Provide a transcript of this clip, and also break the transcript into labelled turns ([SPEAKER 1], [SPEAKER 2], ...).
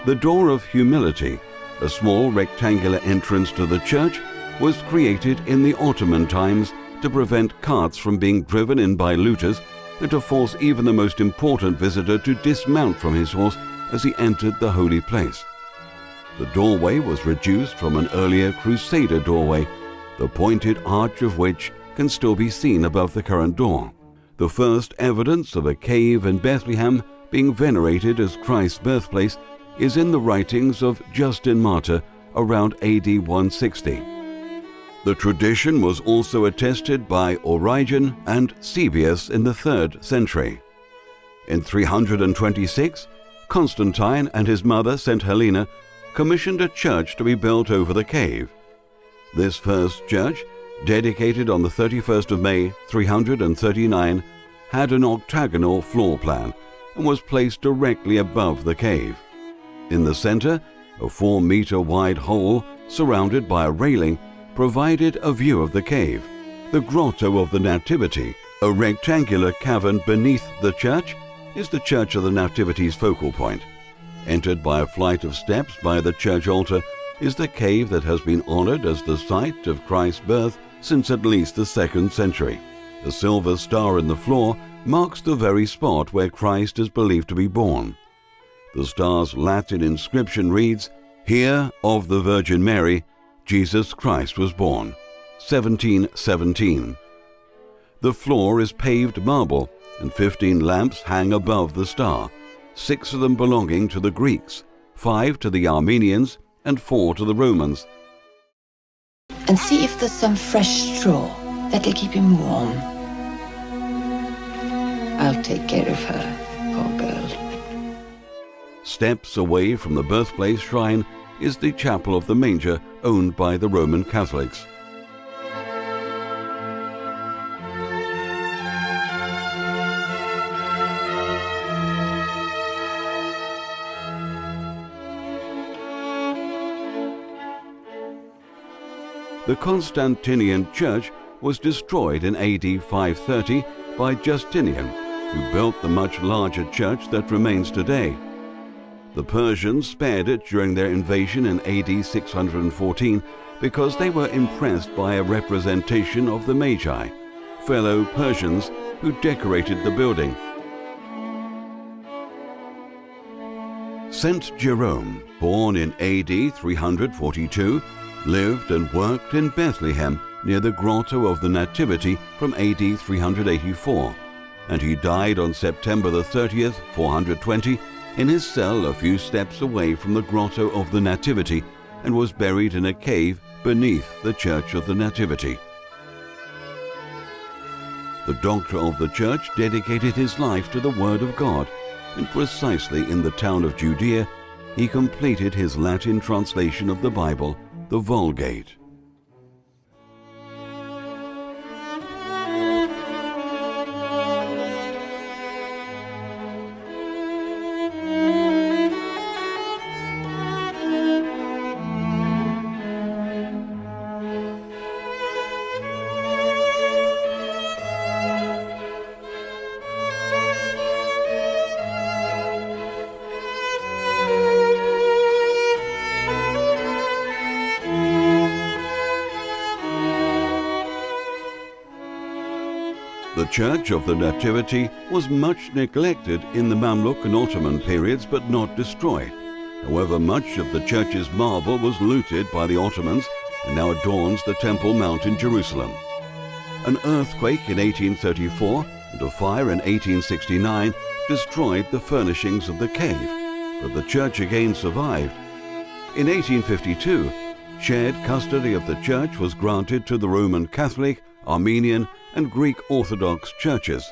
[SPEAKER 1] The Door of Humility, a small rectangular entrance to the church, was created in the Ottoman times to prevent carts from being driven in by looters and to force even the most important visitor to dismount from his horse as he entered the holy place. The doorway was reduced from an earlier Crusader doorway, the pointed arch of which can still be seen above the current door. The first evidence of a cave in Bethlehem being venerated as Christ's birthplace is in the writings of Justin Martyr around AD 160. The tradition was also attested by Origen and Cebius in the 3rd century. In 326, Constantine and his mother, St. Helena, commissioned a church to be built over the cave. This first church, dedicated on the 31st of May 339, had an octagonal floor plan and was placed directly above the cave. In the center, a 4-meter-wide hole surrounded by a railing provided a view of the cave. The Grotto of the Nativity, a rectangular cavern beneath the church, is the Church of the Nativity's focal point. Entered by a flight of steps by the church altar is the cave that has been honored as the site of Christ's birth since at least the 2nd century. The silver star in the floor marks the very spot where Christ is believed to be born. The star's Latin inscription reads, "Here of the Virgin Mary, Jesus Christ was born, 1717. The floor is paved marble, and 15 lamps hang above the star, 6 of them belonging to the Greeks, 5 to the Armenians, and 4 to the Romans.
[SPEAKER 2] And see if there's some fresh straw. That'll keep him warm. I'll take care of her, poor girl."
[SPEAKER 1] Steps away from the birthplace shrine is the Chapel of the Manger, owned by the Roman Catholics. The Constantinian church was destroyed in AD 530 by Justinian, who built the much larger church that remains today. The Persians spared it during their invasion in AD 614 because they were impressed by a representation of the Magi, fellow Persians who decorated the building. Saint Jerome, born in AD 342, lived and worked in Bethlehem near the Grotto of the Nativity from AD 384, and he died on September the 30th, 420, in his cell a few steps away from the Grotto of the Nativity, and was buried in a cave beneath the Church of the Nativity. The doctor of the church dedicated his life to the Word of God, and precisely in the town of Judea, he completed his Latin translation of the Bible, the Vulgate. The Church of the Nativity was much neglected in the Mamluk and Ottoman periods, but not destroyed. However, much of the church's marble was looted by the Ottomans and now adorns the Temple Mount in Jerusalem. An earthquake in 1834 and a fire in 1869 destroyed the furnishings of the cave, but the church again survived. In 1852, shared custody of the church was granted to the Roman Catholic, Armenian, and Greek Orthodox churches.